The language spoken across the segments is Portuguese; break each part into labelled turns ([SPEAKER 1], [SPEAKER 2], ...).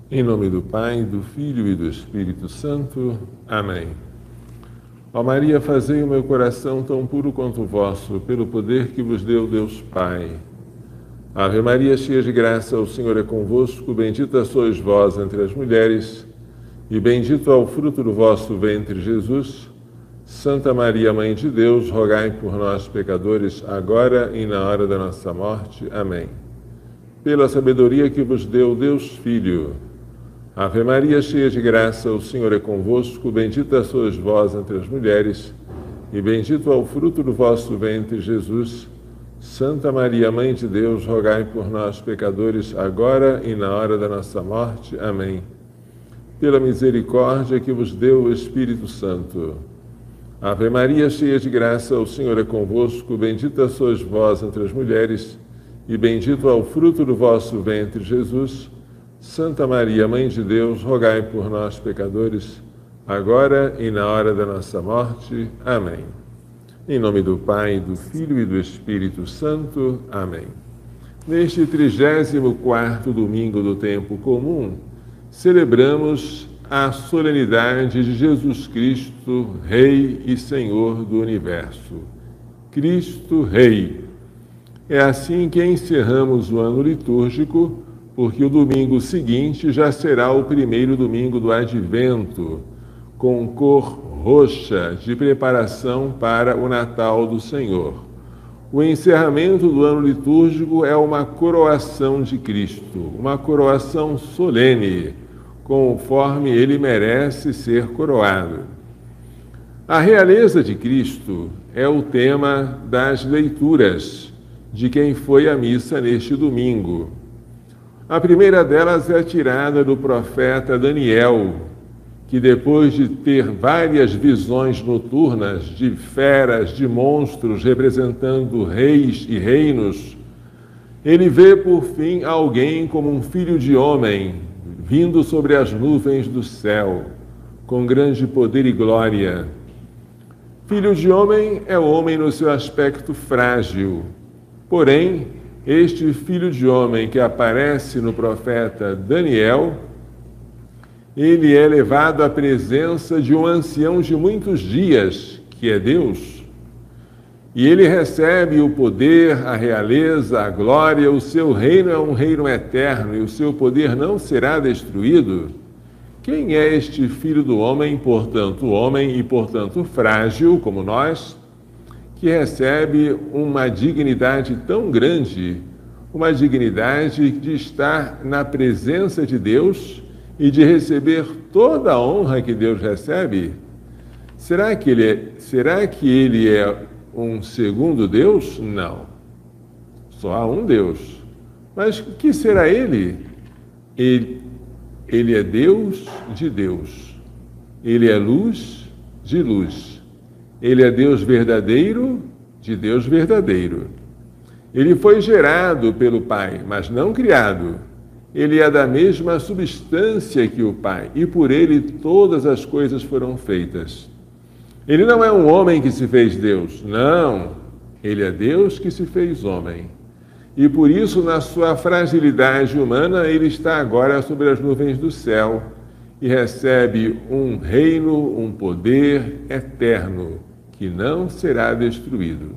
[SPEAKER 1] Em nome do Pai, do Filho e do Espírito Santo. Amém. Ó Maria, fazei o meu coração tão puro quanto o vosso, pelo poder que vos deu Deus Pai. Ave Maria, cheia de graça, o Senhor é convosco, bendita sois vós entre as mulheres, e bendito é o fruto do vosso ventre, Jesus. Santa Maria, Mãe de Deus, rogai por nós, pecadores, agora e na hora da nossa morte. Amém. Pela sabedoria que vos deu Deus Filho. Ave Maria, cheia de graça, o Senhor é convosco, bendita sois vós entre as mulheres, e bendito é o fruto do vosso ventre, Jesus. Santa Maria, Mãe de Deus, rogai por nós, pecadores, agora e na hora da nossa morte. Amém. Pela misericórdia que vos deu o Espírito Santo. Ave Maria, cheia de graça, o Senhor é convosco, bendita sois vós entre as mulheres, e bendito é o fruto do vosso ventre, Jesus. Santa Maria, Mãe de Deus, rogai por nós, pecadores, agora e na hora da nossa morte. Amém. Em nome do Pai, do Filho e do Espírito Santo. Amém. Neste 34º domingo do tempo comum, celebramos a solenidade de Jesus Cristo, Rei e Senhor do Universo. Cristo Rei. É assim que encerramos o ano litúrgico, porque o domingo seguinte já será o primeiro domingo do Advento, com cor roxa de preparação para o Natal do Senhor. O encerramento do ano litúrgico é uma coroação de Cristo, uma coroação solene, conforme ele merece ser coroado. A realeza de Cristo é o tema das leituras de quem foi à missa neste domingo. A primeira delas é tirada do profeta Daniel, que depois de ter várias visões noturnas de feras, de monstros representando reis e reinos, ele vê por fim alguém como um filho de homem, vindo sobre as nuvens do céu, com grande poder e glória. Filho de homem é o homem no seu aspecto frágil, porém, este filho de homem que aparece no profeta Daniel, ele é levado à presença de um ancião de muitos dias, que é Deus, e ele recebe o poder, a realeza, a glória. O seu reino é um reino eterno e o seu poder não será destruído. Quem é este filho do homem, homem e portanto frágil como nós, que recebe uma dignidade tão grande, uma dignidade de estar na presença de Deus e de receber toda a honra que Deus recebe? Será que ele é um segundo Deus? Não. Só há um Deus. Mas o que será ele? Ele é Deus de Deus. Ele é luz de luz. Ele é Deus verdadeiro de Deus verdadeiro. Ele foi gerado pelo Pai, mas não criado. Ele é da mesma substância que o Pai, e por ele todas as coisas foram feitas. Ele não é um homem que se fez Deus, não. Ele é Deus que se fez homem. E por isso, na sua fragilidade humana, ele está agora sobre as nuvens do céu e recebe um reino, um poder eterno, que não será destruído.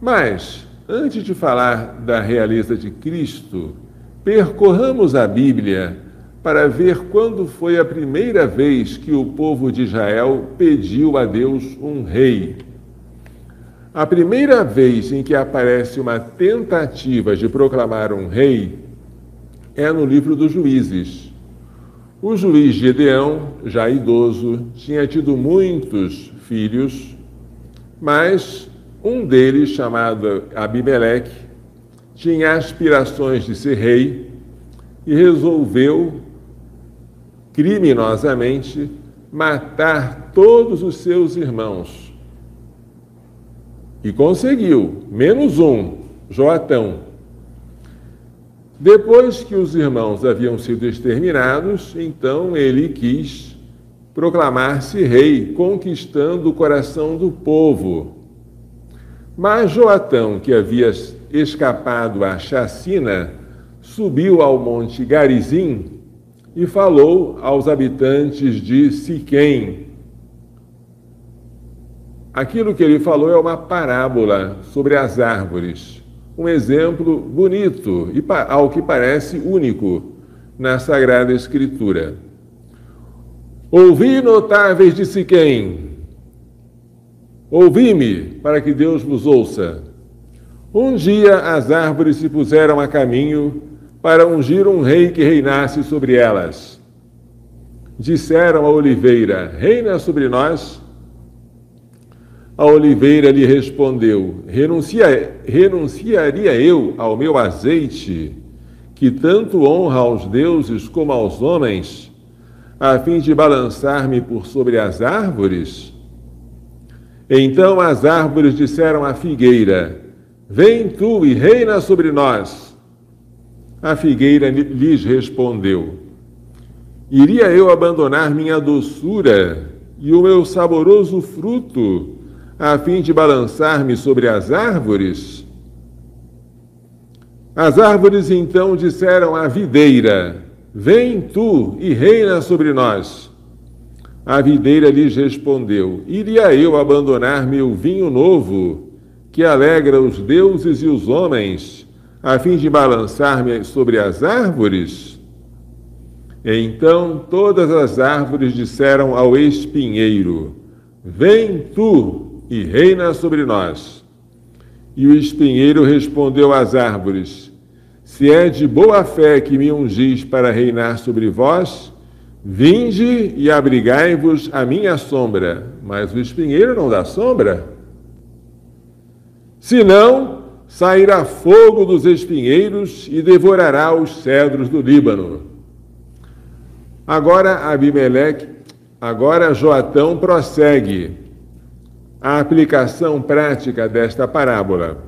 [SPEAKER 1] Mas, antes de falar da realeza de Cristo, percorramos a Bíblia para ver quando foi a primeira vez que o povo de Israel pediu a Deus um rei. A primeira vez em que aparece uma tentativa de proclamar um rei é no livro dos Juízes. O juiz Gedeão, já idoso, tinha tido muitos filhos, mas um deles, chamado Abimeleque, tinha aspirações de ser rei e resolveu, criminosamente, matar todos os seus irmãos. E conseguiu, menos um, Joatão. Depois que os irmãos haviam sido exterminados, então ele quis proclamar-se rei, conquistando o coração do povo. Mas Joatão, que havia escapado à chacina, subiu ao monte Garizim e falou aos habitantes de Siquém. Aquilo que ele falou é uma parábola sobre as árvores, um exemplo bonito e, ao que parece, único na Sagrada Escritura. Ouvi, notáveis de Siquém, ouvi-me, para que Deus vos ouça. Um dia as árvores se puseram a caminho para ungir um rei que reinasse sobre elas. Disseram à oliveira: reina sobre nós. A oliveira lhe respondeu: renunciaria eu ao meu azeite, que tanto honra aos deuses como aos homens, a fim de balançar-me por sobre as árvores? Então as árvores disseram à figueira: vem tu e reina sobre nós. A figueira lhes respondeu: iria eu abandonar minha doçura e o meu saboroso fruto, a fim de balançar-me sobre as árvores? As árvores então disseram à videira: vem tu e reina sobre nós. A videira lhes respondeu: iria eu abandonar meu vinho novo, que alegra os deuses e os homens, a fim de balançar-me sobre as árvores? Então todas as árvores disseram ao espinheiro: vem tu e reina sobre nós. E o espinheiro respondeu às árvores: se é de boa fé que me ungis para reinar sobre vós, vinde e abrigai-vos à minha sombra. Mas o espinheiro não dá sombra. Senão, sairá fogo dos espinheiros e devorará os cedros do Líbano. Agora Joatão prossegue a aplicação prática desta parábola.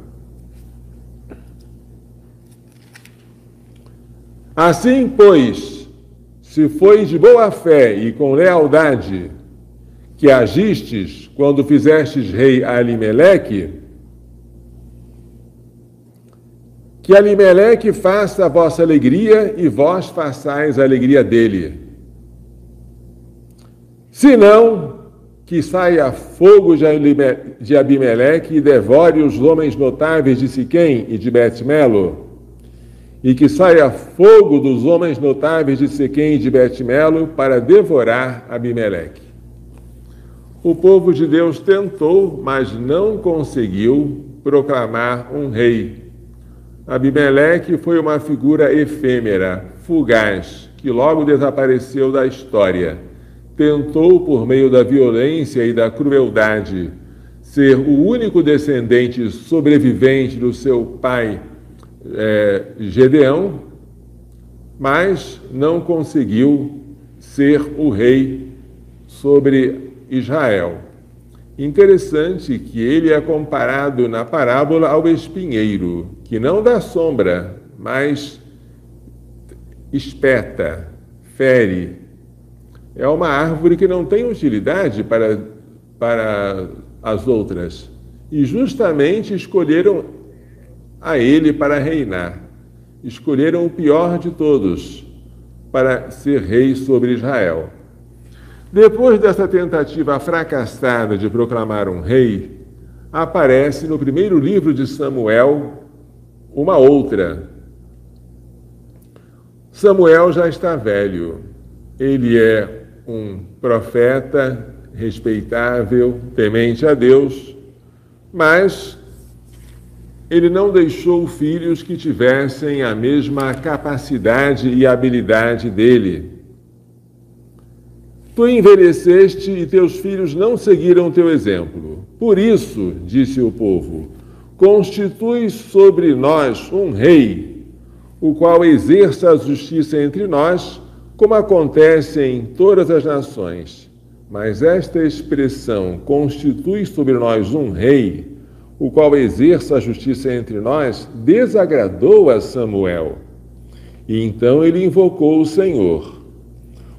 [SPEAKER 1] Assim, pois, se foi de boa fé e com lealdade que agistes quando fizestes rei a Alimeleque, que Alimeleque faça a vossa alegria e vós façais a alegria dele. Se não, que saia fogo de Abimeleque e devore os homens notáveis de Siquém e de Bet-Melo, e que saia fogo dos homens notáveis de Siquém e de Bet-Melo para devorar Abimeleque. O povo de Deus tentou, mas não conseguiu proclamar um rei. Abimeleque foi uma figura efêmera, fugaz, que logo desapareceu da história. Tentou, por meio da violência e da crueldade, ser o único descendente sobrevivente do seu pai Gedeão, mas não conseguiu ser o rei sobre Israel. Interessante que ele é comparado na parábola ao espinheiro, que não dá sombra, mas espeta, fere. É uma árvore que não tem utilidade para as outras. E justamente escolheram a ele para reinar. Escolheram o pior de todos para ser rei sobre Israel. Depois dessa tentativa fracassada de proclamar um rei, aparece no primeiro livro de Samuel uma outra. Samuel já está velho. Ele é um profeta respeitável, temente a Deus, mas ele não deixou filhos que tivessem a mesma capacidade e habilidade dele. Tu envelheceste e teus filhos não seguiram teu exemplo. Por isso, disse o povo, constitui sobre nós um rei, o qual exerça a justiça entre nós, como acontece em todas as nações. Mas esta expressão, constitui sobre nós um rei, o qual exerça a justiça entre nós, desagradou a Samuel. E então ele invocou o Senhor.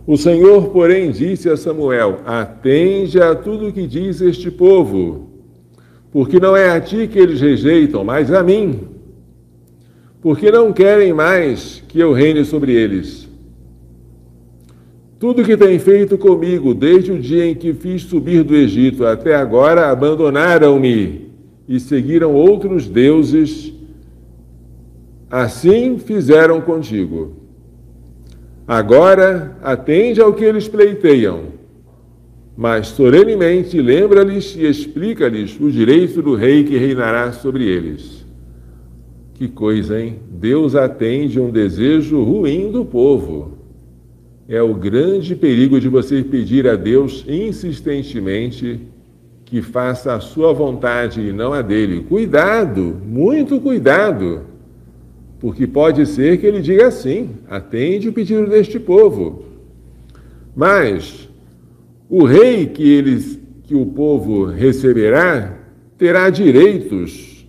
[SPEAKER 1] O Senhor, porém, disse a Samuel: atende a tudo o que diz este povo, porque não é a ti que eles rejeitam, mas a mim, porque não querem mais que eu reine sobre eles. Tudo que tem feito comigo, desde o dia em que fiz subir do Egito até agora, abandonaram-me e seguiram outros deuses. Assim fizeram contigo. Agora, atende ao que eles pleiteiam, mas solenemente lembra-lhes e explica-lhes o direito do rei que reinará sobre eles. Que coisa, hein? Deus atende um desejo ruim do povo. É o grande perigo de você pedir a Deus insistentemente que faça a sua vontade e não a dele. Cuidado, muito cuidado, porque pode ser que ele diga assim: atende o pedido deste povo. Mas o rei que o povo receberá terá direitos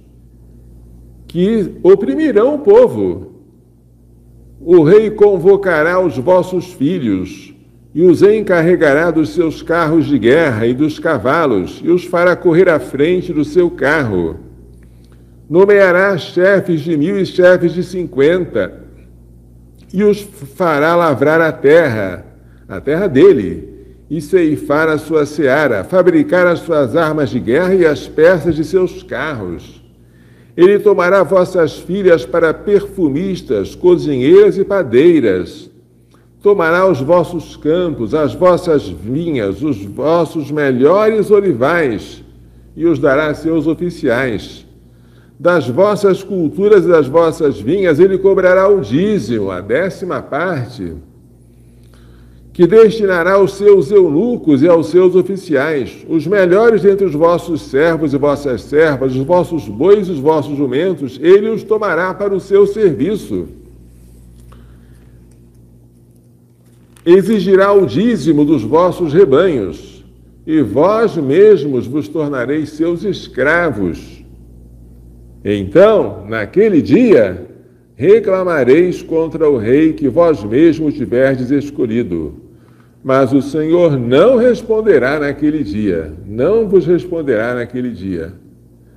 [SPEAKER 1] que oprimirão o povo. O rei convocará os vossos filhos e os encarregará dos seus carros de guerra e dos cavalos, e os fará correr à frente do seu carro. Nomeará chefes de 1000 e chefes de 50, e os fará lavrar a terra dele, e ceifar a sua seara, fabricar as suas armas de guerra e as peças de seus carros. Ele tomará vossas filhas para perfumistas, cozinheiras e padeiras. Tomará os vossos campos, as vossas vinhas, os vossos melhores olivais, e os dará a seus oficiais. Das vossas culturas e das vossas vinhas ele cobrará o dízimo, a 10ª parte, que destinará aos seus eunucos e aos seus oficiais, os melhores dentre os vossos servos e vossas servas, os vossos bois e os vossos jumentos, ele os tomará para o seu serviço. Exigirá o dízimo dos vossos rebanhos, e vós mesmos vos tornareis seus escravos. Então, naquele dia, reclamareis contra o rei que vós mesmos tiverdes escolhido. Mas o Senhor não responderá naquele dia, não vos responderá naquele dia.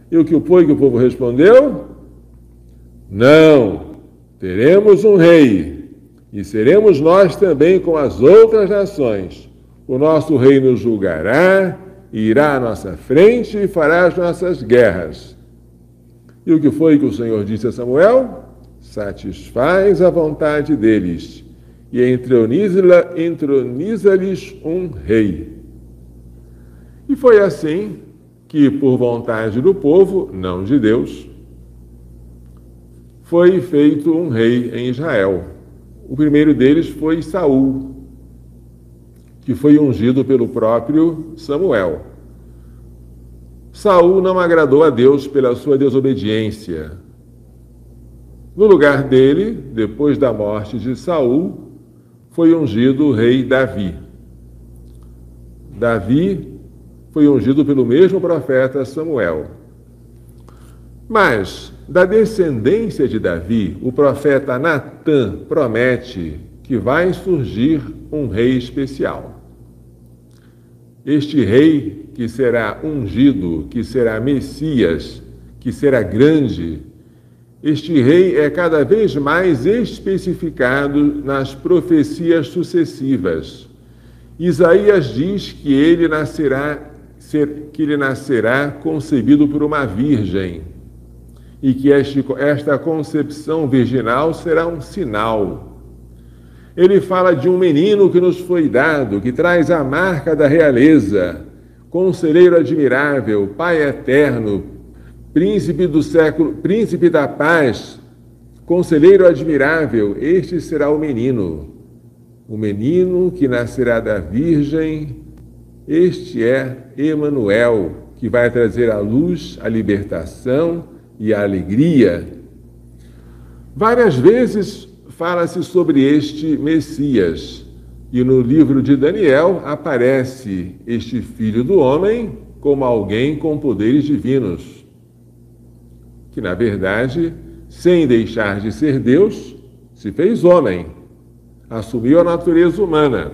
[SPEAKER 1] E o que foi que o povo respondeu? Não, teremos um rei, e seremos nós também com as outras nações. O nosso rei nos julgará, irá à nossa frente e fará as nossas guerras. E o que foi que o Senhor disse a Samuel? Satisfaz a vontade deles e entroniza-lhes um rei. E foi assim que, por vontade do povo, não de Deus, foi feito um rei em Israel. O primeiro deles foi Saul, que foi ungido pelo próprio Samuel. Saul não agradou a Deus pela sua desobediência. No lugar dele, depois da morte de Saul, foi ungido o rei Davi. Davi foi ungido pelo mesmo profeta Samuel. Mas, da descendência de Davi, o profeta Natã promete que vai surgir um rei especial. Este rei que será ungido, que será Messias, que será grande, este rei é cada vez mais especificado nas profecias sucessivas. Isaías diz que ele nascerá concebido por uma virgem e que esta concepção virginal será um sinal. Ele fala de um menino que nos foi dado, que traz a marca da realeza, conselheiro admirável, Pai eterno, príncipe do século, príncipe da paz, conselheiro admirável. Este será o menino que nascerá da virgem. Este é Emanuel, que vai trazer a luz, a libertação e a alegria. Várias vezes fala-se sobre este Messias, e no livro de Daniel aparece este filho do homem como alguém com poderes divinos, que, na verdade, sem deixar de ser Deus, se fez homem, assumiu a natureza humana.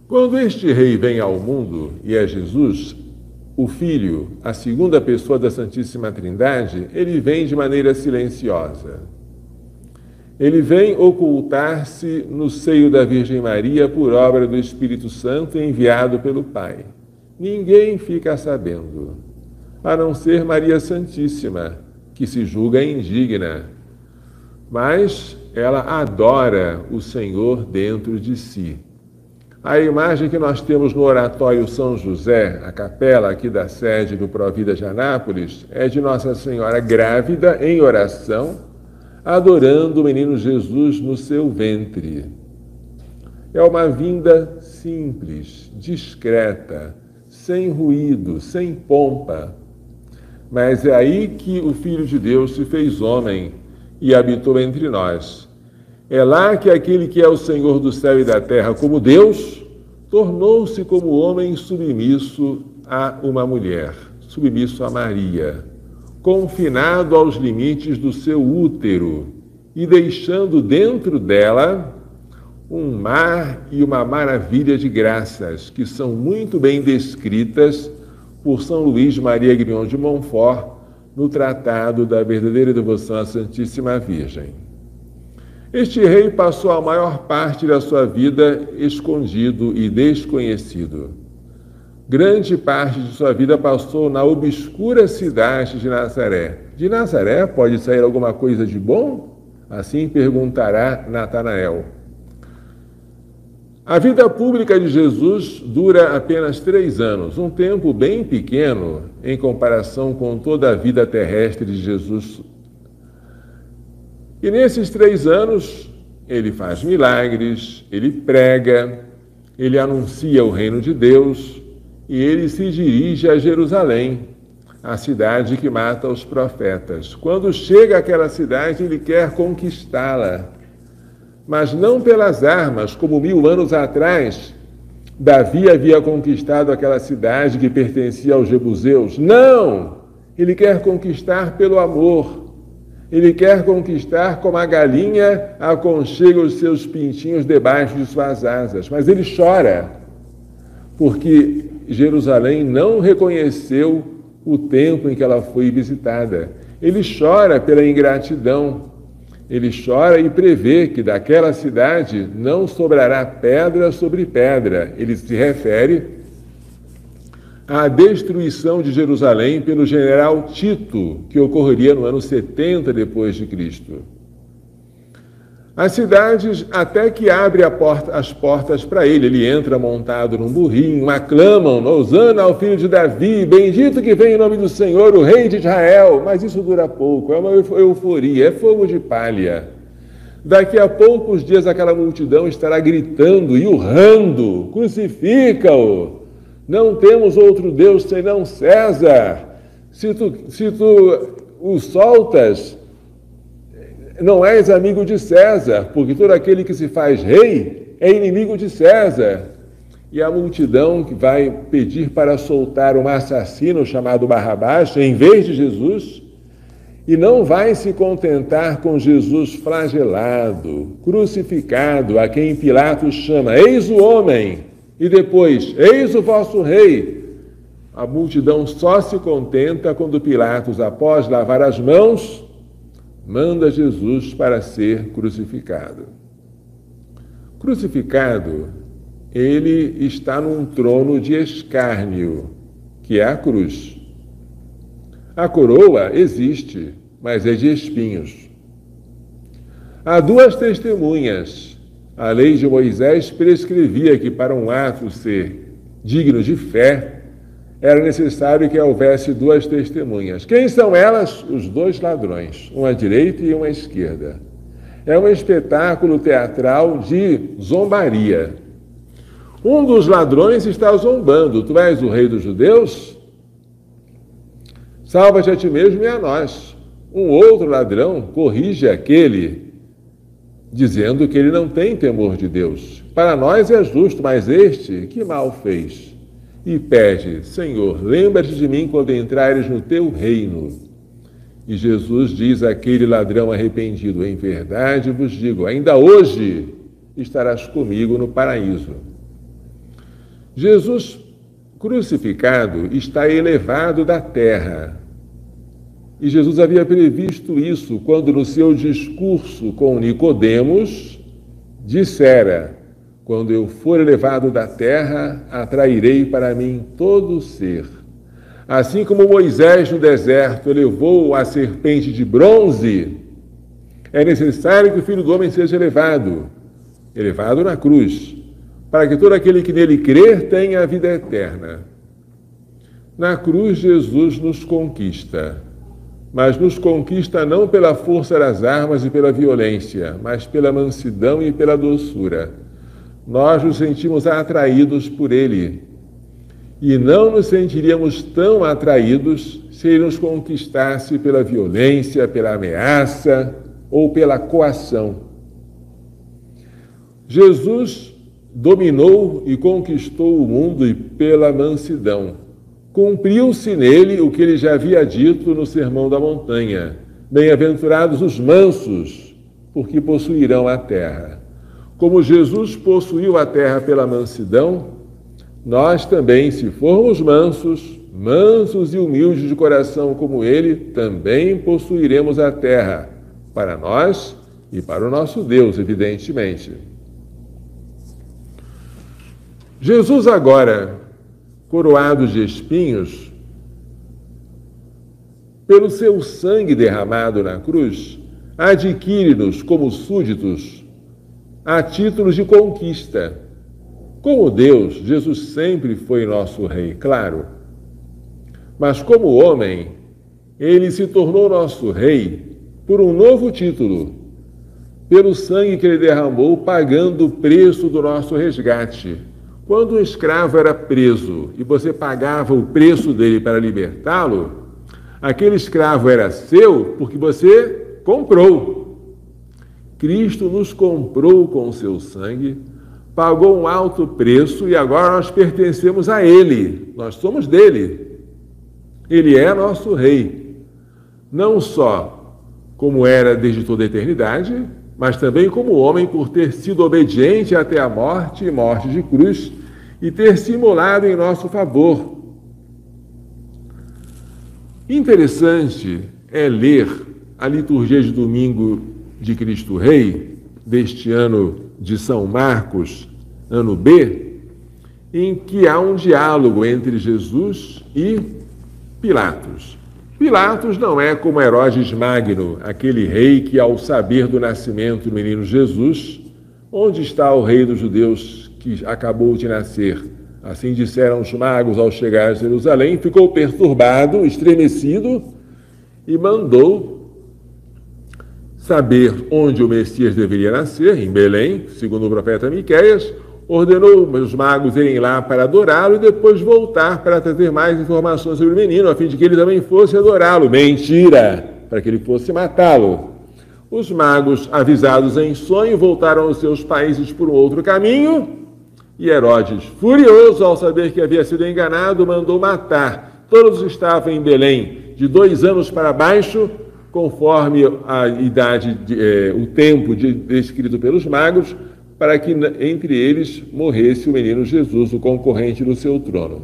[SPEAKER 1] Quando este rei vem ao mundo, e é Jesus, o Filho, a segunda pessoa da Santíssima Trindade, ele vem de maneira silenciosa. Ele vem ocultar-se no seio da Virgem Maria por obra do Espírito Santo enviado pelo Pai. Ninguém fica sabendo, a não ser Maria Santíssima, que se julga indigna. Mas ela adora o Senhor dentro de si. A imagem que nós temos no Oratório São José, a capela aqui da sede do Provida de Anápolis, é de Nossa Senhora grávida em oração, adorando o menino Jesus no seu ventre. É uma vinda simples, discreta, sem ruído, sem pompa. Mas é aí que o Filho de Deus se fez homem e habitou entre nós. É lá que aquele que é o Senhor do céu e da terra como Deus, tornou-se como homem submisso a uma mulher, submisso a Maria, confinado aos limites do seu útero e deixando dentro dela um mar e uma maravilha de graças que são muito bem descritas por São Luís Maria Grignon de Montfort no Tratado da Verdadeira Devoção à Santíssima Virgem. Este rei passou a maior parte da sua vida escondido e desconhecido. Grande parte de sua vida passou na obscura cidade de Nazaré. De Nazaré pode sair alguma coisa de bom? Assim perguntará Natanael. A vida pública de Jesus dura apenas 3 anos, um tempo bem pequeno em comparação com toda a vida terrestre de Jesus. E nesses 3 anos, ele faz milagres, ele prega, ele anuncia o reino de Deus e ele se dirige a Jerusalém, a cidade que mata os profetas. Quando chega àquela cidade, ele quer conquistá-la, mas não pelas armas, como 1000 anos atrás, Davi havia conquistado aquela cidade que pertencia aos jebuseus. Não! Ele quer conquistar pelo amor. Ele quer conquistar como a galinha aconchega os seus pintinhos debaixo de suas asas. Mas ele chora, porque Jerusalém não reconheceu o tempo em que ela foi visitada. Ele chora pela ingratidão. Ele chora e prevê que daquela cidade não sobrará pedra sobre pedra. Ele se refere à destruição de Jerusalém pelo general Tito, que ocorreria no ano 70 depois de Cristo. As cidades até que abre as portas para ele. Ele entra montado num burrinho, aclamam, Hosana ao filho de Davi, bendito que vem em nome do Senhor, o rei de Israel. Mas isso dura pouco, é uma euforia, é fogo de palha. Daqui a poucos dias aquela multidão estará gritando e urrando, crucifica-o, não temos outro Deus senão César. Se tu o soltas, não és amigo de César, porque todo aquele que se faz rei é inimigo de César. E a multidão que vai pedir para soltar um assassino chamado Barrabás, em vez de Jesus, e não vai se contentar com Jesus flagelado, crucificado, a quem Pilatos chama, eis o homem, e depois, eis o vosso rei. A multidão só se contenta quando Pilatos, após lavar as mãos, manda Jesus para ser crucificado. Crucificado, ele está num trono de escárnio, que é a cruz. A coroa existe, mas é de espinhos. Há 2 testemunhas. A lei de Moisés prescrevia que para um ato ser digno de fé, era necessário que houvesse 2 testemunhas. Quem são elas? Os 2 ladrões, uma à direita e uma à esquerda. É um espetáculo teatral de zombaria. Um dos ladrões está zombando. Tu és o rei dos judeus? Salva-te a ti mesmo e a nós. Um outro ladrão corrige aquele, dizendo que ele não tem temor de Deus. Para nós é justo, mas este, que mal fez? E pede, Senhor, lembra-te de mim quando entrares no teu reino. E Jesus diz àquele ladrão arrependido: em verdade vos digo, ainda hoje estarás comigo no paraíso. Jesus crucificado está elevado da terra. E Jesus havia previsto isso quando, no seu discurso com Nicodemos, dissera: quando eu for elevado da terra, atrairei para mim todo ser. Assim como Moisés no deserto elevou a serpente de bronze, é necessário que o Filho do Homem seja elevado na cruz, para que todo aquele que nele crer tenha a vida eterna. Na cruz, Jesus nos conquista, mas nos conquista não pela força das armas e pela violência, mas pela mansidão e pela doçura. Nós nos sentimos atraídos por ele, e não nos sentiríamos tão atraídos se ele nos conquistasse pela violência, pela ameaça ou pela coação. Jesus dominou e conquistou o mundo pela mansidão. Cumpriu-se nele o que ele já havia dito no Sermão da Montanha: bem-aventurados os mansos, porque possuirão a terra. Como Jesus possuiu a terra pela mansidão, nós também, se formos mansos e humildes de coração como ele, também possuiremos a terra, para nós e para o nosso Deus, evidentemente. Jesus agora, coroado de espinhos, pelo seu sangue derramado na cruz, adquire-nos como súditos a títulos de conquista. Como Deus, Jesus sempre foi nosso rei, claro. Mas como homem, ele se tornou nosso rei por um novo título, pelo sangue que ele derramou, pagando o preço do nosso resgate. Quando um escravo era preso e você pagava o preço dele para libertá-lo, aquele escravo era seu porque você comprou. Cristo nos comprou com o seu sangue, pagou um alto preço e agora nós pertencemos a ele, nós somos dele. Ele é nosso rei, não só como era desde toda a eternidade, mas também como homem por ter sido obediente até a morte e morte de cruz e ter se imolado em nosso favor. Interessante é ler a liturgia de domingo de Cristo Rei, deste ano de São Marcos, ano B, em que há um diálogo entre Jesus e Pilatos. Pilatos não é como Herodes Magno, aquele rei que, ao saber do nascimento do menino Jesus, onde está o rei dos judeus que acabou de nascer? Assim disseram os magos ao chegar a Jerusalém, ficou perturbado, estremecido e mandou saber onde o Messias deveria nascer, em Belém, segundo o profeta Miqueias, ordenou os magos irem lá para adorá-lo e depois voltar para trazer mais informações sobre o menino, a fim de que ele também fosse adorá-lo. Mentira! Para que ele fosse matá-lo. Os magos, avisados em sonho, voltaram aos seus países por um outro caminho, e Herodes, furioso ao saber que havia sido enganado, mandou matar todos os que estavam em Belém, de 2 anos para baixo, conforme a idade, o tempo descrito pelos magos, para que entre eles morresse o menino Jesus, o concorrente do seu trono.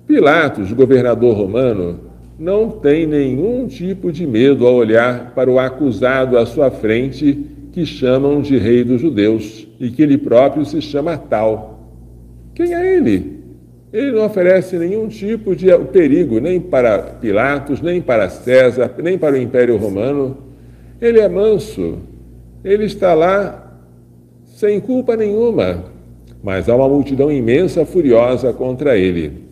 [SPEAKER 1] Pilatos, governador romano, não tem nenhum tipo de medo ao olhar para o acusado à sua frente, que chamam de rei dos judeus, e que ele próprio se chama tal. Quem é ele? Ele não oferece nenhum tipo de perigo, nem para Pilatos, nem para César, nem para o Império Romano. Ele é manso, ele está lá sem culpa nenhuma, mas há uma multidão imensa furiosa contra ele.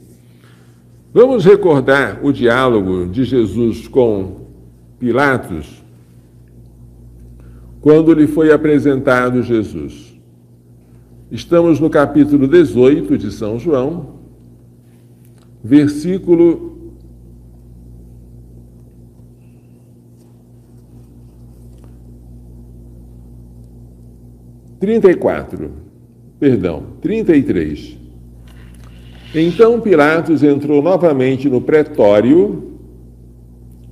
[SPEAKER 1] Vamos recordar o diálogo de Jesus com Pilatos, quando lhe foi apresentado Jesus. Estamos no capítulo 18 de São João, versículo 33. Então Pilatos entrou novamente no pretório,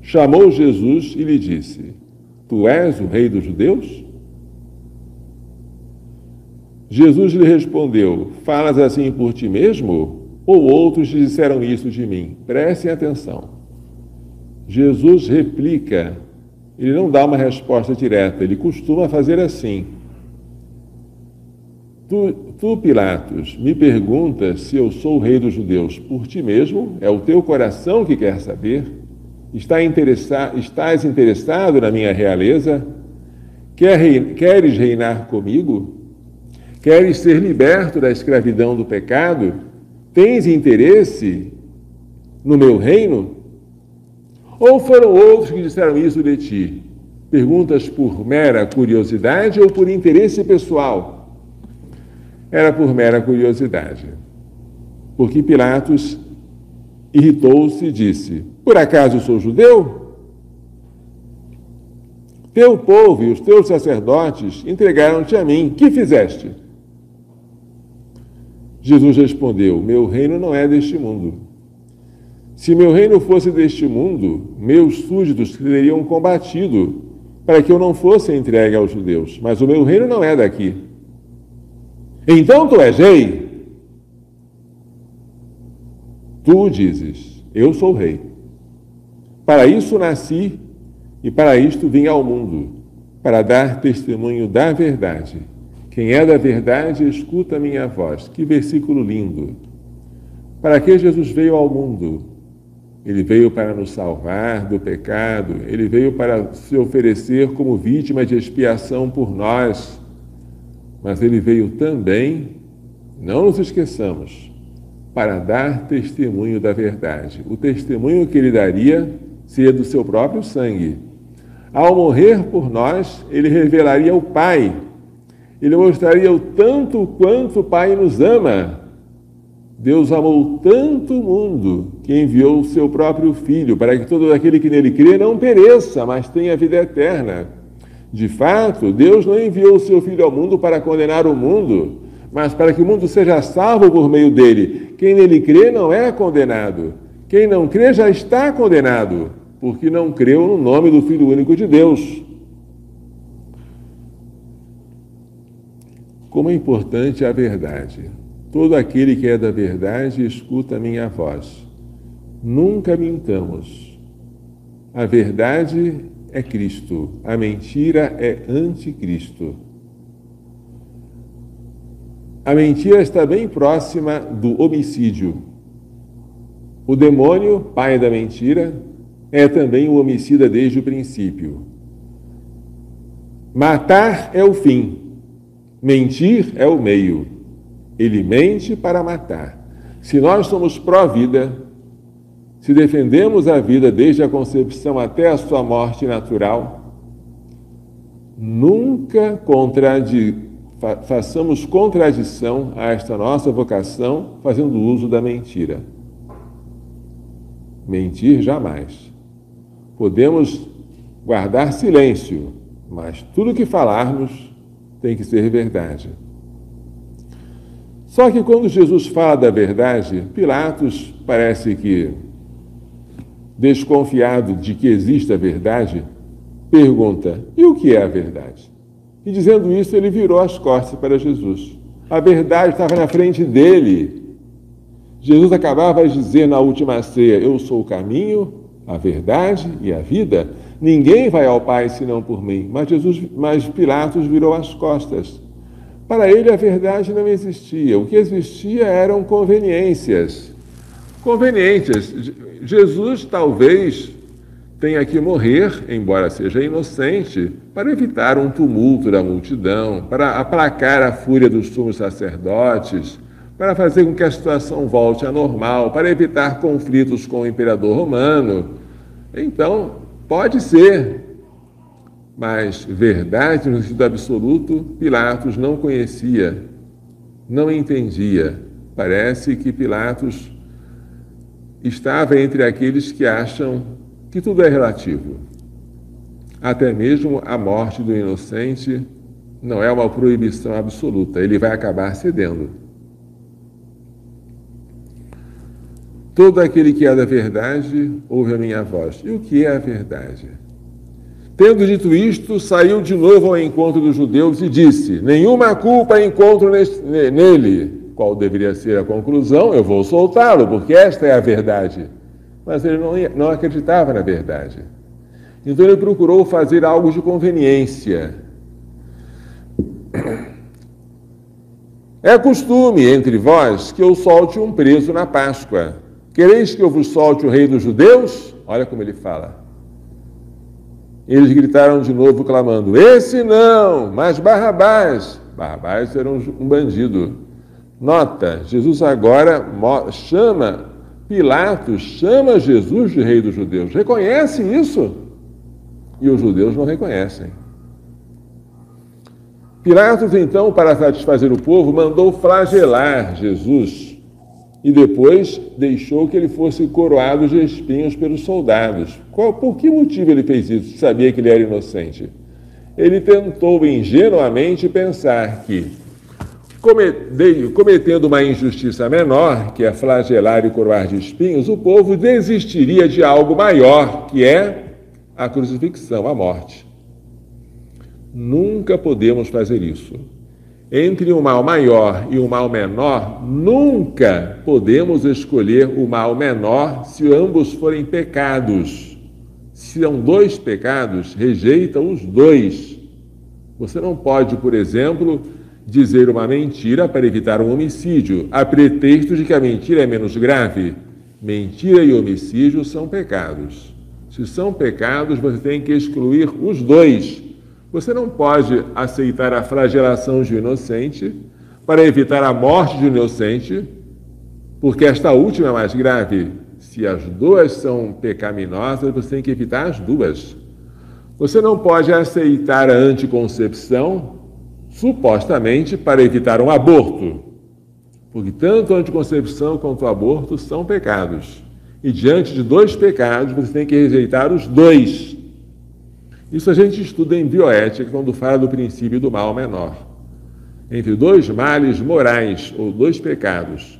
[SPEAKER 1] chamou Jesus e lhe disse: Tu és o rei dos judeus? Jesus lhe respondeu: Falas assim por ti mesmo? Ou outros te disseram isso de mim? Prestem atenção. Jesus replica, ele não dá uma resposta direta, ele costuma fazer assim. Tu, Pilatos, me perguntas se eu sou o rei dos judeus por ti mesmo? É o teu coração que quer saber? Estás interessado na minha realeza? Queres reinar comigo? Queres ser liberto da escravidão do pecado? Tens interesse no meu reino? Ou foram outros que disseram isso de ti? Perguntas por mera curiosidade ou por interesse pessoal? Era por mera curiosidade. Porque Pilatos irritou-se e disse: Por acaso sou judeu? Teu povo e os teus sacerdotes entregaram-te a mim. Que fizeste? Jesus respondeu: Meu reino não é deste mundo. Se meu reino fosse deste mundo, meus súditos teriam combatido para que eu não fosse entregue aos judeus. Mas o meu reino não é daqui. Então tu és rei? Tu dizes: Eu sou rei. Para isso nasci e para isto vim ao mundo, para dar testemunho da verdade. Quem é da verdade, escuta a minha voz. Que versículo lindo! Para que Jesus veio ao mundo? Ele veio para nos salvar do pecado, ele veio para se oferecer como vítima de expiação por nós. Mas ele veio também, não nos esqueçamos, para dar testemunho da verdade. O testemunho que ele daria seria do seu próprio sangue. Ao morrer por nós, ele revelaria o Pai. Ele mostraria o tanto quanto o Pai nos ama. Deus amou tanto o mundo que enviou o seu próprio Filho, para que todo aquele que nele crê não pereça, mas tenha vida eterna. De fato, Deus não enviou o seu Filho ao mundo para condenar o mundo, mas para que o mundo seja salvo por meio dele. Quem nele crê não é condenado. Quem não crê já está condenado, porque não creu no nome do Filho único de Deus. Como é importante a verdade. Todo aquele que é da verdade escuta a minha voz. Nunca mintamos. A verdade é Cristo, a mentira é anticristo. A mentira está bem próxima do homicídio. O demônio, pai da mentira, é também o homicida desde o princípio. Matar é o fim, mentir é o meio. Ele mente para matar. Se nós somos pró-vida, se defendemos a vida desde a concepção até a sua morte natural, nunca façamos contradição a esta nossa vocação fazendo uso da mentira. Mentir jamais. Podemos guardar silêncio, mas tudo que falarmos tem que ser verdade. Só que quando Jesus fala da verdade, Pilatos parece que, desconfiado de que exista a verdade, pergunta: e o que é a verdade? E dizendo isso, ele virou as costas para Jesus. A verdade estava na frente dele. Jesus acabava de dizer na última ceia: eu sou o caminho, a verdade e a vida. Ninguém vai ao Pai senão por mim. Mas Pilatos virou as costas. Para ele a verdade não existia. O que existia eram conveniências. Conveniências. Jesus talvez tenha que morrer, embora seja inocente, para evitar um tumulto da multidão, para aplacar a fúria dos sumos sacerdotes, para fazer com que a situação volte à normal, para evitar conflitos com o imperador romano. Então, pode ser, mas verdade no sentido absoluto, Pilatos não conhecia, não entendia. Parece que Pilatos estava entre aqueles que acham que tudo é relativo. Até mesmo a morte do inocente não é uma proibição absoluta, ele vai acabar cedendo. Todo aquele que é da verdade ouve a minha voz. E o que é a verdade? Tendo dito isto, saiu de novo ao encontro dos judeus e disse: nenhuma culpa encontro nele. Qual deveria ser a conclusão? Eu vou soltá-lo, porque esta é a verdade. Mas ele não acreditava na verdade. Então ele procurou fazer algo de conveniência. É costume entre vós que eu solte um preso na Páscoa. Quereis que eu vos solte o rei dos judeus? Olha como ele fala. Eles gritaram de novo, clamando: esse não, mas Barrabás. Barrabás era um bandido. Nota, Jesus agora Pilatos chama Jesus de rei dos judeus. Reconhece isso? E os judeus não reconhecem. Pilatos, então, para satisfazer o povo, mandou flagelar Jesus e depois deixou que ele fosse coroado de espinhos pelos soldados. Por que motivo ele fez isso? Sabia que ele era inocente. Ele tentou ingenuamente pensar que, cometendo uma injustiça menor, que é flagelar e coroar de espinhos, o povo desistiria de algo maior, que é a crucifixão, a morte. Nunca podemos fazer isso. Entre um mal maior e um mal menor, nunca podemos escolher o mal menor se ambos forem pecados. Se são dois pecados, rejeita os dois. Você não pode, por exemplo, dizer uma mentira para evitar um homicídio, a pretexto de que a mentira é menos grave. Mentira e homicídio são pecados. Se são pecados, você tem que excluir os dois. Você não pode aceitar a flagelação de um inocente para evitar a morte de um inocente, porque esta última é mais grave. Se as duas são pecaminosas, você tem que evitar as duas. Você não pode aceitar a anticoncepção, supostamente para evitar um aborto, porque tanto a anticoncepção quanto o aborto são pecados. E diante de dois pecados, você tem que rejeitar os dois. Isso a gente estuda em bioética, quando fala do princípio do mal menor. Entre dois males morais, ou dois pecados,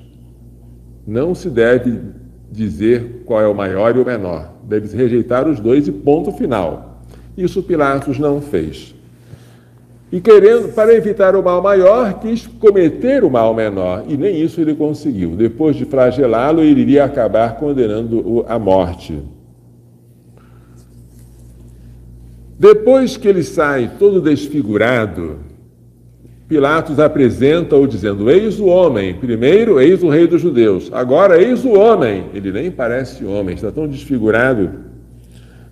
[SPEAKER 1] não se deve dizer qual é o maior e o menor. Deve-se rejeitar os dois e ponto final. Isso Pilatos não fez. E para evitar o mal maior, quis cometer o mal menor, e nem isso ele conseguiu. Depois de flagelá-lo, ele iria acabar condenando-o à morte. Depois que ele sai todo desfigurado, Pilatos apresenta-o dizendo: eis o homem. Primeiro, eis o rei dos judeus. Agora, eis o homem. Ele nem parece homem, está tão desfigurado.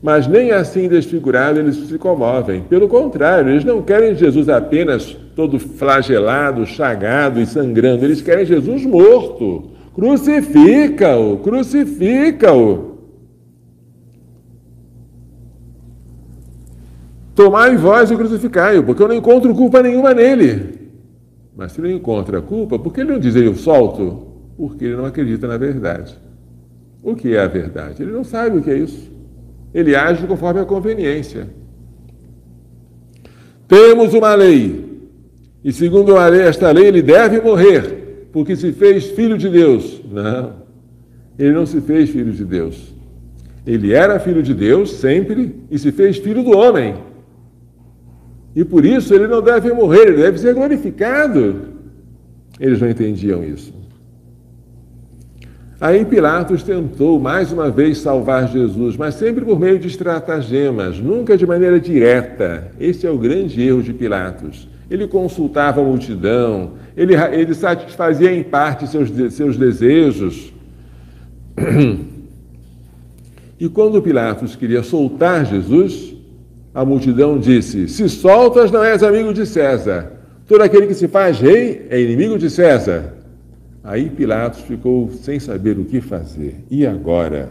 [SPEAKER 1] Mas nem assim desfigurado eles se comovem. Pelo contrário, eles não querem Jesus apenas todo flagelado, chagado e sangrando. Eles querem Jesus morto. Crucifica-o, crucifica-o. Tomai vós e crucificai-o, porque eu não encontro culpa nenhuma nele. Mas se não encontra culpa, por que ele não diz eu solto? Porque ele não acredita na verdade. O que é a verdade? Ele não sabe o que é isso. Ele age conforme a conveniência. Temos uma lei, e segundo esta lei ele deve morrer, porque se fez filho de Deus. Não, ele não se fez filho de Deus. Ele era filho de Deus sempre e se fez filho do homem. E por isso ele não deve morrer, ele deve ser glorificado. Eles não entendiam isso. Aí Pilatos tentou mais uma vez salvar Jesus, mas sempre por meio de estratagemas, nunca de maneira direta. Esse é o grande erro de Pilatos. Ele consultava a multidão, ele satisfazia em parte seus desejos. E quando Pilatos queria soltar Jesus, a multidão disse: se soltas, não és amigo de César. Todo aquele que se faz rei é inimigo de César. Aí Pilatos ficou sem saber o que fazer. E agora?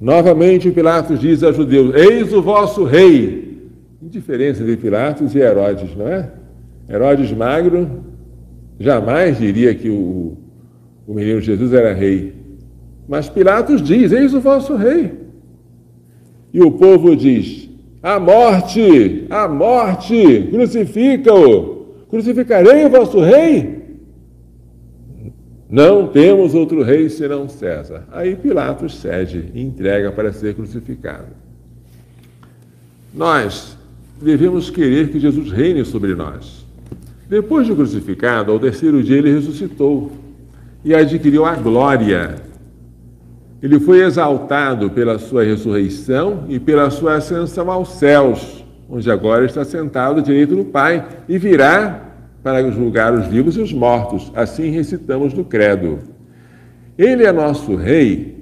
[SPEAKER 1] Novamente Pilatos diz aos judeus: eis o vosso rei. Que diferença entre Pilatos e Herodes, não é? Herodes magro jamais diria que o menino Jesus era rei. Mas Pilatos diz: eis o vosso rei. E o povo diz: a morte, crucifica-o, crucificarei o vosso rei. Não temos outro rei senão César. Aí Pilatos cede e entrega para ser crucificado. Nós devemos querer que Jesus reine sobre nós. Depois de crucificado, ao terceiro dia ele ressuscitou e adquiriu a glória. Ele foi exaltado pela sua ressurreição e pela sua ascensão aos céus, onde agora está sentado à direita do Pai, e virá para julgar os vivos e os mortos. Assim recitamos no credo. Ele é nosso rei,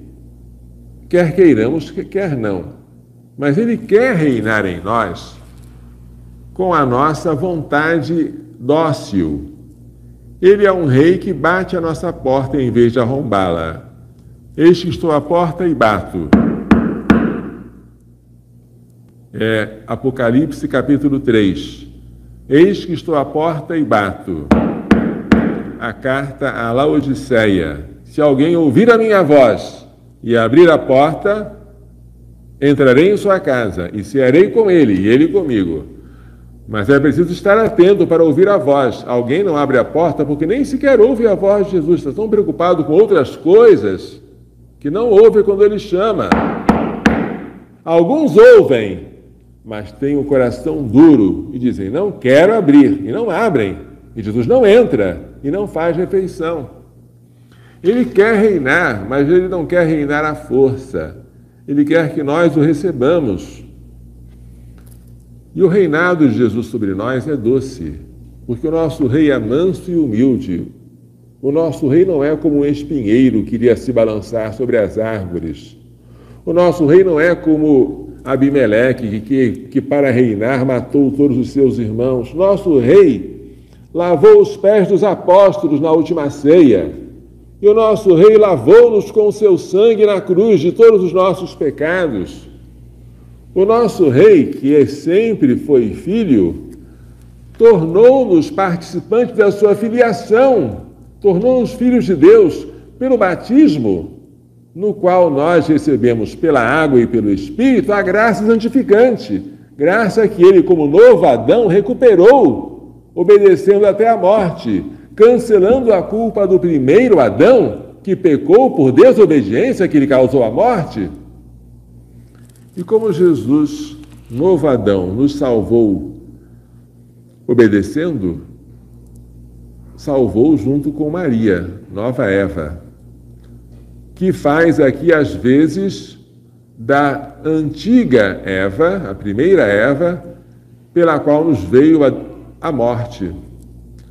[SPEAKER 1] quer queiramos, quer não. Mas ele quer reinar em nós com a nossa vontade dócil. Ele é um rei que bate a nossa porta em vez de arrombá-la. Eis que estou à porta e bato. Apocalipse capítulo 3. Eis que estou à porta e bato. A carta à Laodiceia. Se alguém ouvir a minha voz e abrir a porta, entrarei em sua casa e cearei com ele e ele comigo. Mas é preciso estar atento para ouvir a voz. Alguém não abre a porta porque nem sequer ouve a voz de Jesus. Está tão preocupado com outras coisas que não ouve quando ele chama. Alguns ouvem, mas têm o coração duro e dizem, não quero abrir, e não abrem. E Jesus não entra e não faz refeição. Ele quer reinar, mas ele não quer reinar à força. Ele quer que nós o recebamos. E o reinado de Jesus sobre nós é doce, porque o nosso rei é manso e humilde. O nosso rei não é como um espinheiro que iria se balançar sobre as árvores. O nosso rei não é como Abimeleque, que para reinar matou todos os seus irmãos. Nosso rei lavou os pés dos apóstolos na última ceia. E o nosso rei lavou-nos com o seu sangue na cruz de todos os nossos pecados. O nosso rei, que sempre foi filho, tornou-nos participantes da sua filiação, tornou-nos filhos de Deus pelo batismo, no qual nós recebemos pela água e pelo Espírito a graça santificante, graça que ele, como novo Adão, recuperou, obedecendo até a morte, cancelando a culpa do primeiro Adão, que pecou por desobediência, que lhe causou a morte. E como Jesus, novo Adão, nos salvou obedecendo, salvou junto com Maria, nova Eva, que faz aqui, às vezes, da antiga Eva, a primeira Eva, pela qual nos veio a morte.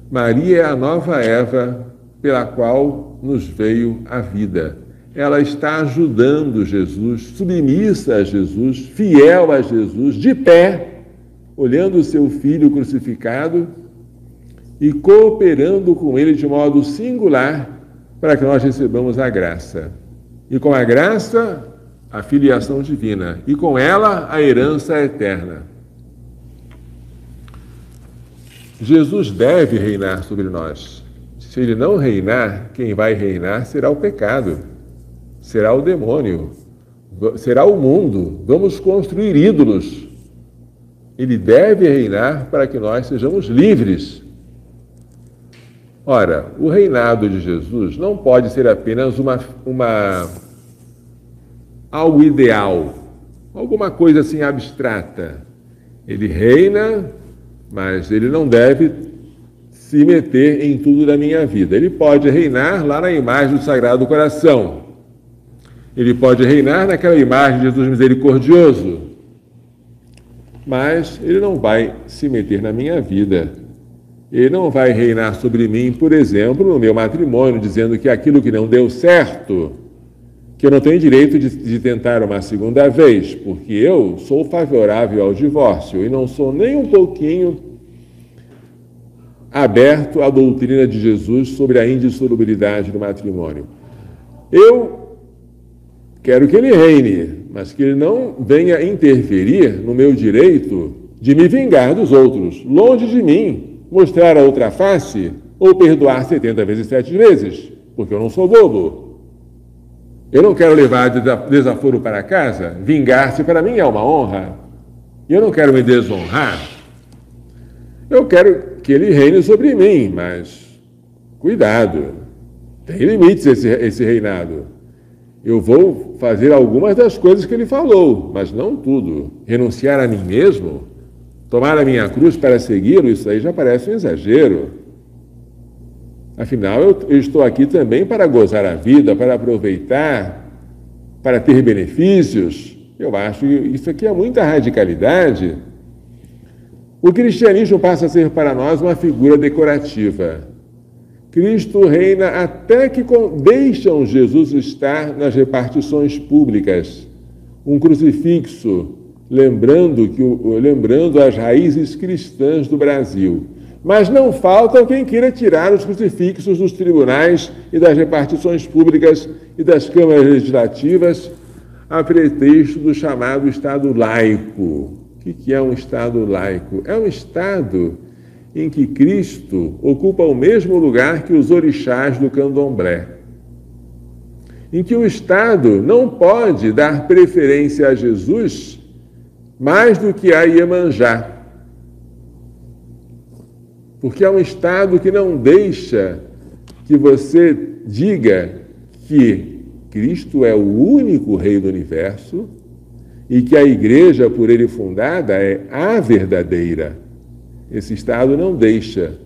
[SPEAKER 1] Maria é a nova Eva, pela qual nos veio a vida. Ela está ajudando Jesus, submissa a Jesus, fiel a Jesus, de pé, olhando o seu filho crucificado e cooperando com ele de modo singular para que nós recebamos a graça. E com a graça, a filiação divina. E com ela, a herança eterna. Jesus deve reinar sobre nós. Se ele não reinar, quem vai reinar será o pecado, será o demônio, será o mundo. Vamos construir ídolos. Ele deve reinar para que nós sejamos livres. Ora, o reinado de Jesus não pode ser apenas algo ideal, alguma coisa assim abstrata. Ele reina, mas ele não deve se meter em tudo da minha vida. Ele pode reinar lá na imagem do Sagrado Coração. Ele pode reinar naquela imagem de Jesus misericordioso. Mas ele não vai se meter na minha vida. Ele não vai reinar sobre mim, por exemplo, no meu matrimônio, dizendo que aquilo que não deu certo, que eu não tenho direito de tentar uma segunda vez, porque eu sou favorável ao divórcio e não sou nem um pouquinho aberto à doutrina de Jesus sobre a indissolubilidade do matrimônio. Eu quero que ele reine, mas que ele não venha interferir no meu direito de me vingar dos outros, longe de mim. Mostrar a outra face ou perdoar 70 vezes 7 vezes, porque eu não sou bobo. Eu não quero levar desaforo para casa, vingar-se para mim é uma honra. E eu não quero me desonrar. Eu quero que ele reine sobre mim, mas cuidado. Tem limites esse reinado. Eu vou fazer algumas das coisas que ele falou, mas não tudo. Renunciar a mim mesmo, tomar a minha cruz para segui-lo, isso aí já parece um exagero. Afinal, eu estou aqui também para gozar a vida, para aproveitar, para ter benefícios. Eu acho que isso aqui é muita radicalidade. O cristianismo passa a ser para nós uma figura decorativa. Cristo reina até que deixam Jesus estar nas repartições públicas. Um crucifixo, lembrando as raízes cristãs do Brasil. Mas não falta quem queira tirar os crucifixos dos tribunais e das repartições públicas e das câmaras legislativas a pretexto do chamado Estado laico. O que é um Estado laico? É um Estado em que Cristo ocupa o mesmo lugar que os orixás do candomblé. Em que o Estado não pode dar preferência a Jesus mais do que a Iemanjá. Porque é um Estado que não deixa que você diga que Cristo é o único Rei do Universo e que a Igreja, por ele fundada, é a verdadeira. Esse Estado não deixa,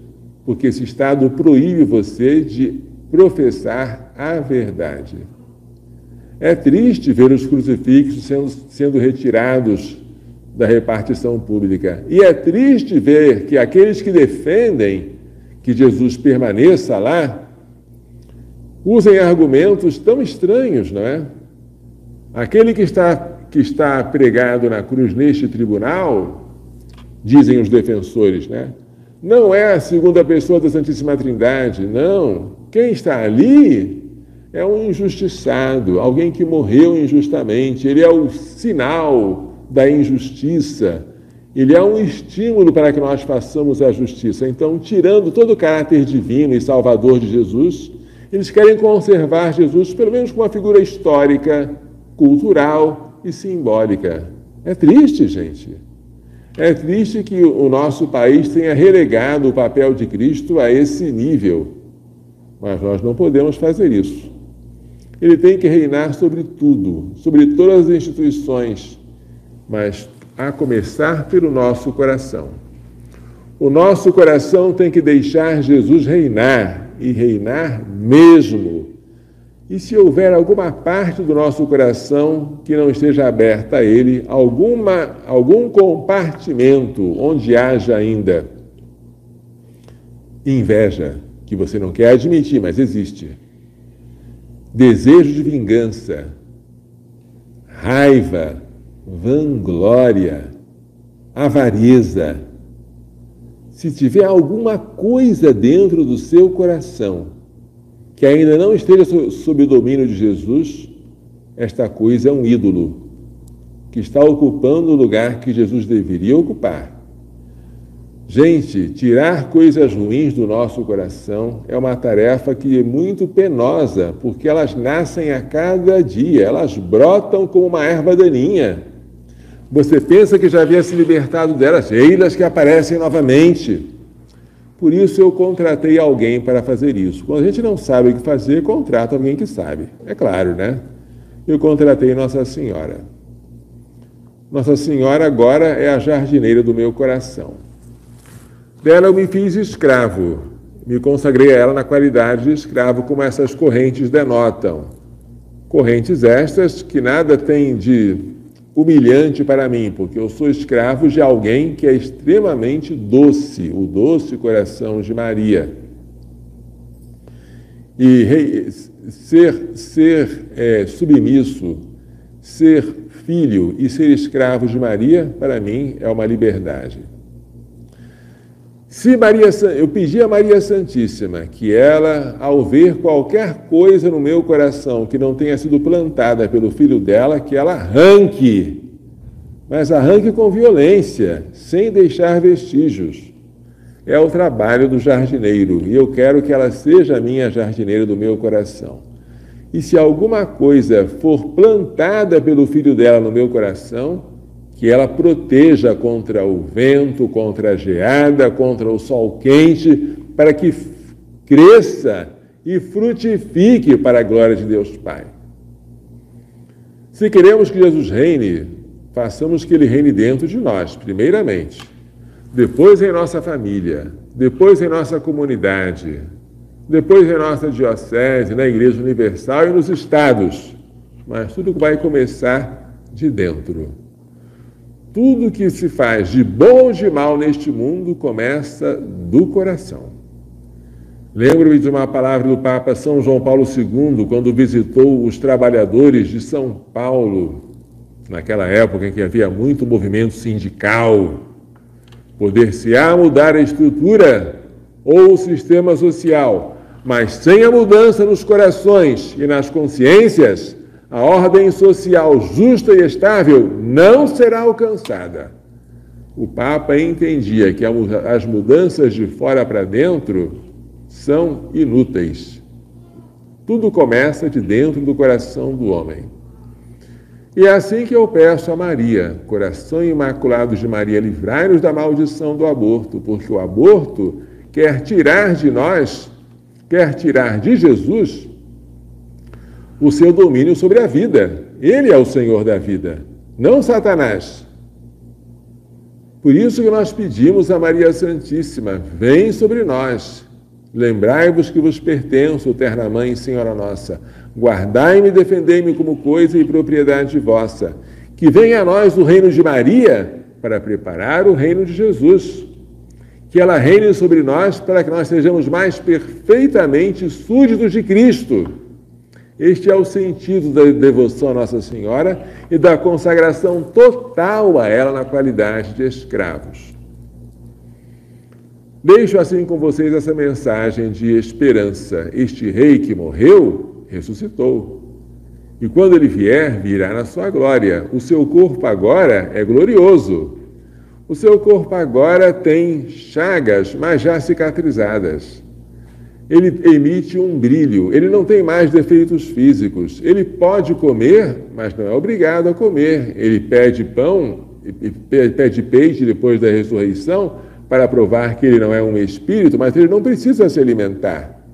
[SPEAKER 1] porque esse Estado proíbe você de professar a verdade. É triste ver os crucifixos sendo retirados da repartição pública. E é triste ver que aqueles que defendem que Jesus permaneça lá usem argumentos tão estranhos, não é? Aquele que está pregado na cruz neste tribunal, dizem os defensores, né? Não é a segunda pessoa da Santíssima Trindade, não. Quem está ali é um injustiçado, alguém que morreu injustamente. Ele é o sinal da injustiça. Ele é um estímulo para que nós façamos a justiça. Então, tirando todo o caráter divino e salvador de Jesus, eles querem conservar Jesus pelo menos como uma figura histórica, cultural e simbólica. É triste, gente. É triste que o nosso país tenha relegado o papel de Cristo a esse nível. Mas nós não podemos fazer isso. Ele tem que reinar sobre tudo, sobre todas as instituições, mas a começar pelo nosso coração. O nosso coração tem que deixar Jesus reinar, e reinar mesmo. E se houver alguma parte do nosso coração que não esteja aberta a Ele, algum compartimento onde haja ainda inveja, que você não quer admitir, mas existe, desejo de vingança, raiva, vanglória, avareza, se tiver alguma coisa dentro do seu coração que ainda não esteja sob o domínio de Jesus, esta coisa é um ídolo que está ocupando o lugar que Jesus deveria ocupar. Gente, tirar coisas ruins do nosso coração é uma tarefa que é muito penosa, porque elas nascem a cada dia, elas brotam como uma erva daninha. Você pensa que já havia se libertado delas, elas que aparecem novamente. Por isso eu contratei alguém para fazer isso. Quando a gente não sabe o que fazer, contrata alguém que sabe. É claro, né? Eu contratei Nossa Senhora. Nossa Senhora agora é a jardineira do meu coração. Dela eu me fiz escravo. Me consagrei a ela na qualidade de escravo, como essas correntes denotam. Correntes estas que nada têm de humilhante para mim, porque eu sou escravo de alguém que é extremamente doce, o doce coração de Maria. E ser submisso, ser filho e ser escravo de Maria, para mim, é uma liberdade. Eu pedi a Maria Santíssima que ela, ao ver qualquer coisa no meu coração que não tenha sido plantada pelo filho dela, que ela arranque, mas arranque com violência, sem deixar vestígios. É o trabalho do jardineiro, e eu quero que ela seja a minha jardineira do meu coração. E se alguma coisa for plantada pelo filho dela no meu coração, que ela proteja contra o vento, contra a geada, contra o sol quente, para que cresça e frutifique para a glória de Deus Pai. Se queremos que Jesus reine, façamos que Ele reine dentro de nós, primeiramente, depois em nossa família, depois em nossa comunidade, depois em nossa diocese, na Igreja Universal e nos estados. Mas tudo vai começar de dentro. Tudo que se faz de bom ou de mal neste mundo começa do coração. Lembro-me de uma palavra do Papa São João Paulo II, quando visitou os trabalhadores de São Paulo, naquela época em que havia muito movimento sindical. Poder-se-á mudar a estrutura ou o sistema social, mas sem a mudança nos corações e nas consciências, a ordem social justa e estável não será alcançada. O Papa entendia que as mudanças de fora para dentro são inúteis. Tudo começa de dentro do coração do homem. E é assim que eu peço a Maria, coração imaculado de Maria, livrai-nos da maldição do aborto, porque o aborto quer tirar de nós, quer tirar de Jesus o seu domínio sobre a vida. Ele é o Senhor da vida, não Satanás. Por isso que nós pedimos a Maria Santíssima, vem sobre nós. Lembrai-vos que vos pertenço, terna Mãe e Senhora nossa. Guardai-me e defendei-me como coisa e propriedade vossa. Que venha a nós o reino de Maria para preparar o reino de Jesus. Que ela reine sobre nós para que nós sejamos mais perfeitamente súditos de Cristo. Este é o sentido da devoção a Nossa Senhora e da consagração total a ela na qualidade de escravos. Deixo assim com vocês essa mensagem de esperança. Este rei que morreu, ressuscitou. E quando ele vier, virá na sua glória. O seu corpo agora é glorioso. O seu corpo agora tem chagas, mas já cicatrizadas. Ele emite um brilho, ele não tem mais defeitos físicos. Ele pode comer, mas não é obrigado a comer. Ele pede pão, pede peixe depois da ressurreição, para provar que ele não é um espírito, mas ele não precisa se alimentar.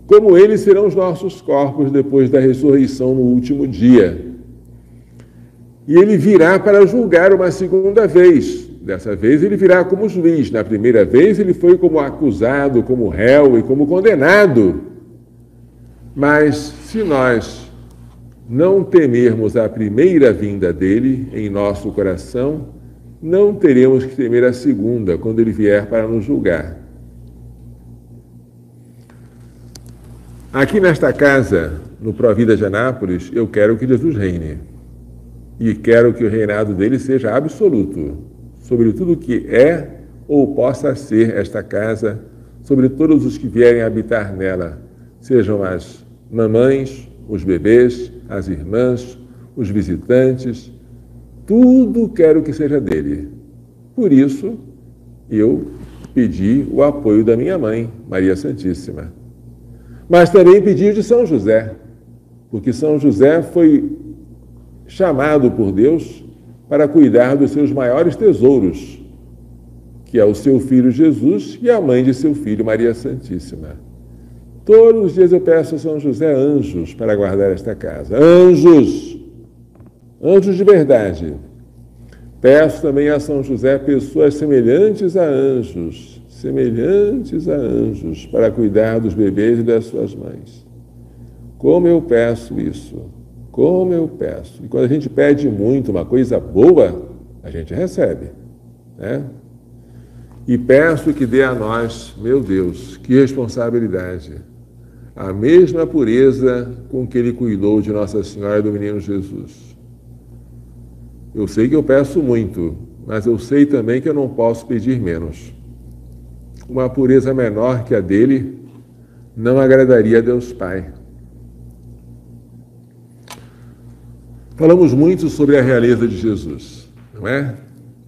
[SPEAKER 1] Como eles serão os nossos corpos depois da ressurreição no último dia. E ele virá para julgar uma segunda vez. Dessa vez ele virá como juiz. Na primeira vez ele foi como acusado, como réu e como condenado. Mas se nós não temermos a primeira vinda dele em nosso coração, não teremos que temer a segunda, quando ele vier para nos julgar. Aqui nesta casa, no Provida de Anápolis, eu quero que Jesus reine. E quero que o reinado dele seja absoluto, sobre tudo que é ou possa ser esta casa, sobre todos os que vierem habitar nela, sejam as mamães, os bebês, as irmãs, os visitantes, tudo quero que seja dele. Por isso, eu pedi o apoio da minha mãe, Maria Santíssima. Mas também pedi de São José, porque São José foi chamado por Deus para cuidar dos seus maiores tesouros, que é o seu filho Jesus e a mãe de seu filho, Maria Santíssima. Todos os dias eu peço a São José anjos para guardar esta casa. Anjos! Anjos de verdade. Peço também a São José pessoas semelhantes a anjos, para cuidar dos bebês e das suas mães. Como eu peço isso? Como eu peço? E quando a gente pede muito uma coisa boa, a gente recebe, né? E peço que dê a nós, meu Deus, que responsabilidade, a mesma pureza com que Ele cuidou de Nossa Senhora e do Menino Jesus. Eu sei que eu peço muito, mas eu sei também que eu não posso pedir menos. Uma pureza menor que a dele não agradaria a Deus Pai. Falamos muito sobre a realeza de Jesus, não é?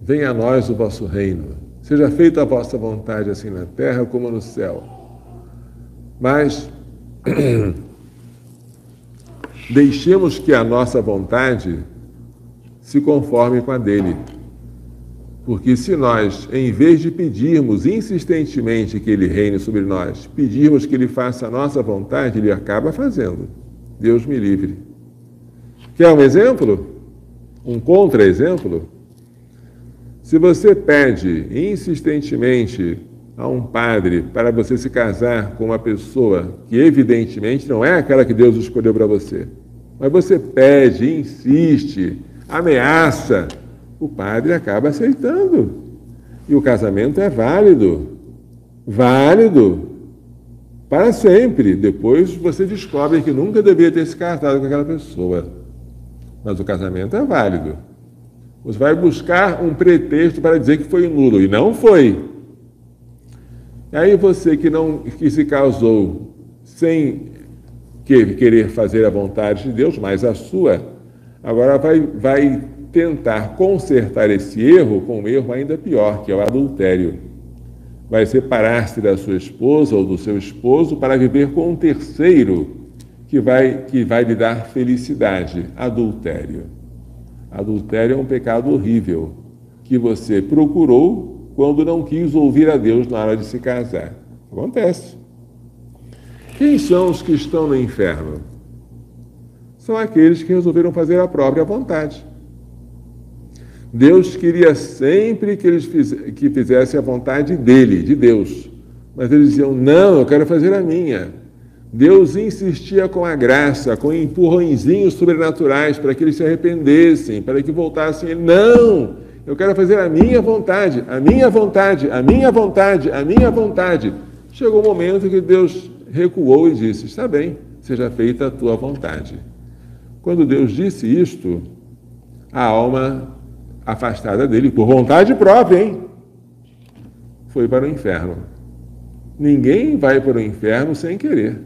[SPEAKER 1] Venha a nós o vosso reino. Seja feita a vossa vontade, assim na terra como no céu. Mas deixemos que a nossa vontade se conforme com a dele. Porque se nós, em vez de pedirmos insistentemente que Ele reine sobre nós, pedirmos que Ele faça a nossa vontade, Ele acaba fazendo. Deus me livre. Quer um exemplo? Um contra-exemplo? Se você pede insistentemente a um padre para você se casar com uma pessoa que evidentemente não é aquela que Deus escolheu para você, mas você pede, insiste, ameaça, o padre acaba aceitando. E o casamento é válido. Válido. Para sempre. Depois você descobre que nunca deveria ter se casado com aquela pessoa. Mas o casamento é válido. Você vai buscar um pretexto para dizer que foi nulo. E não foi. E aí você que se casou sem querer fazer a vontade de Deus, mas a sua, agora vai tentar consertar esse erro com um erro ainda pior, que é o adultério. Vai separar-se da sua esposa ou do seu esposo para viver com um terceiro que vai lhe dar felicidade. Adultério. Adultério é um pecado horrível que você procurou quando não quis ouvir a Deus na hora de se casar. Acontece. Quem são os que estão no inferno? São aqueles que resolveram fazer a própria vontade. Deus queria sempre que eles fizessem a vontade dele, de Deus. Mas eles diziam, não, eu quero fazer a minha. Deus insistia com a graça, com empurrõezinhos sobrenaturais para que eles se arrependessem, para que voltassem. Ele, não, eu quero fazer a minha vontade, a minha vontade, a minha vontade, a minha vontade. Chegou o momento que Deus recuou e disse, está bem, seja feita a tua vontade. Quando Deus disse isto, a alma afastada dele, por vontade própria, hein? Foi para o inferno. Ninguém vai para o inferno sem querer.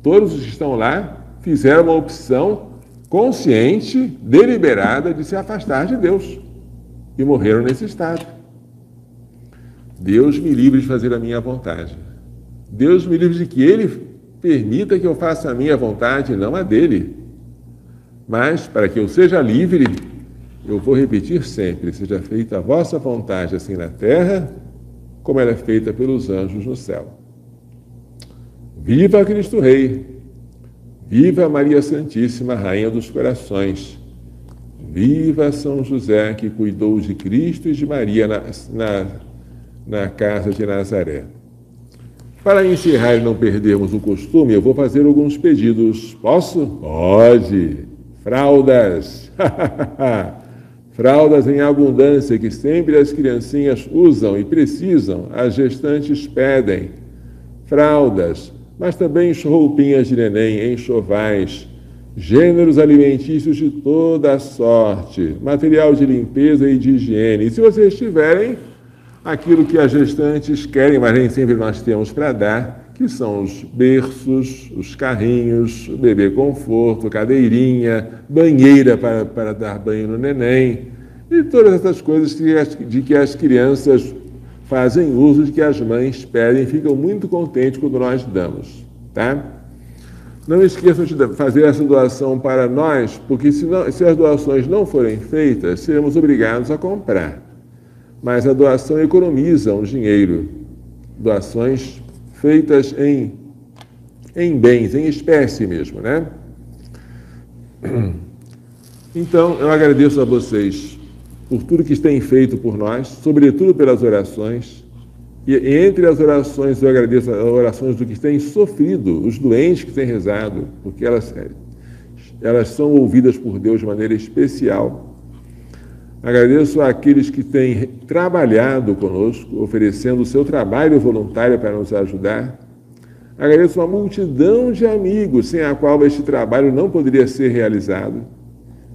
[SPEAKER 1] Todos os que estão lá fizeram uma opção consciente, deliberada, de se afastar de Deus. E morreram nesse estado. Deus me livre de fazer a minha vontade. Deus me livre de que Ele permita que eu faça a minha vontade, não a dele. Mas, para que eu seja livre, eu vou repetir sempre, seja feita a vossa vontade, assim na terra, como ela é feita pelos anjos no céu. Viva Cristo Rei! Viva Maria Santíssima, Rainha dos Corações! Viva São José, que cuidou de Cristo e de Maria na casa de Nazaré. Para encerrar e não perdermos o costume, eu vou fazer alguns pedidos. Posso? Pode! Fraldas! Fraldas em abundância que sempre as criancinhas usam e precisam, as gestantes pedem. Fraldas, mas também roupinhas de neném, enxovais, gêneros alimentícios de toda a sorte, material de limpeza e de higiene. E se vocês tiverem aquilo que as gestantes querem, mas nem sempre nós temos para dar, que são os berços, os carrinhos, o bebê conforto, cadeirinha, banheira para dar banho no neném, e todas essas coisas de que as crianças fazem uso, de que as mães pedem, ficam muito contentes quando nós damos, tá? Não esqueçam de fazer essa doação para nós, porque se as doações não forem feitas, seremos obrigados a comprar. Mas a doação economiza um dinheiro. Doações feitas em bens, em espécie mesmo, né? Então, eu agradeço a vocês por tudo que têm feito por nós, sobretudo pelas orações. E entre as orações, eu agradeço as orações do que têm sofrido, os doentes que têm rezado, porque elas são ouvidas por Deus de maneira especial. Agradeço àqueles que têm trabalhado conosco, oferecendo o seu trabalho voluntário para nos ajudar. Agradeço a multidão de amigos, sem a qual este trabalho não poderia ser realizado.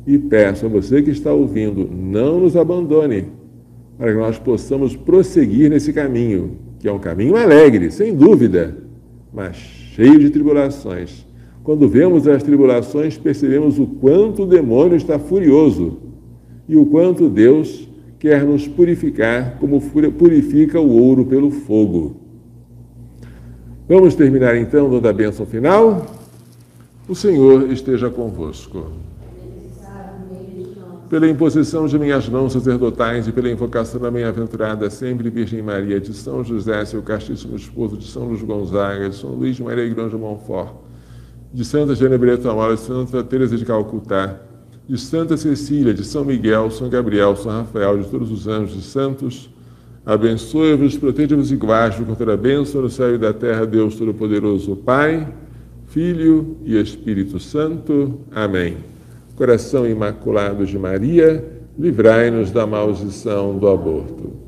[SPEAKER 1] E peço a você que está ouvindo, não nos abandone, para que nós possamos prosseguir nesse caminho, que é um caminho alegre, sem dúvida, mas cheio de tribulações. Quando vemos as tribulações, percebemos o quanto o demônio está furioso e o quanto Deus quer nos purificar, como purifica o ouro pelo fogo. Vamos terminar então dando a bênção final? O Senhor esteja convosco. pela imposição de minhas mãos sacerdotais e pela invocação da bem-aventurada sempre Virgem Maria, de São José, seu castíssimo esposo, de São Luís Gonzaga, de São Luís Maria Grande de Montfort, de Santa Geneviève Amora, de Santa Teresa de Calcutá, de Santa Cecília, de São Miguel, São Gabriel, São Rafael, de todos os anjos e santos, abençoe-vos, proteja-vos e guarde-vos com toda a bênção no céu e da terra, Deus Todo-Poderoso, Pai, Filho e Espírito Santo. Amém. Coração Imaculado de Maria, livrai-nos da maldição do aborto.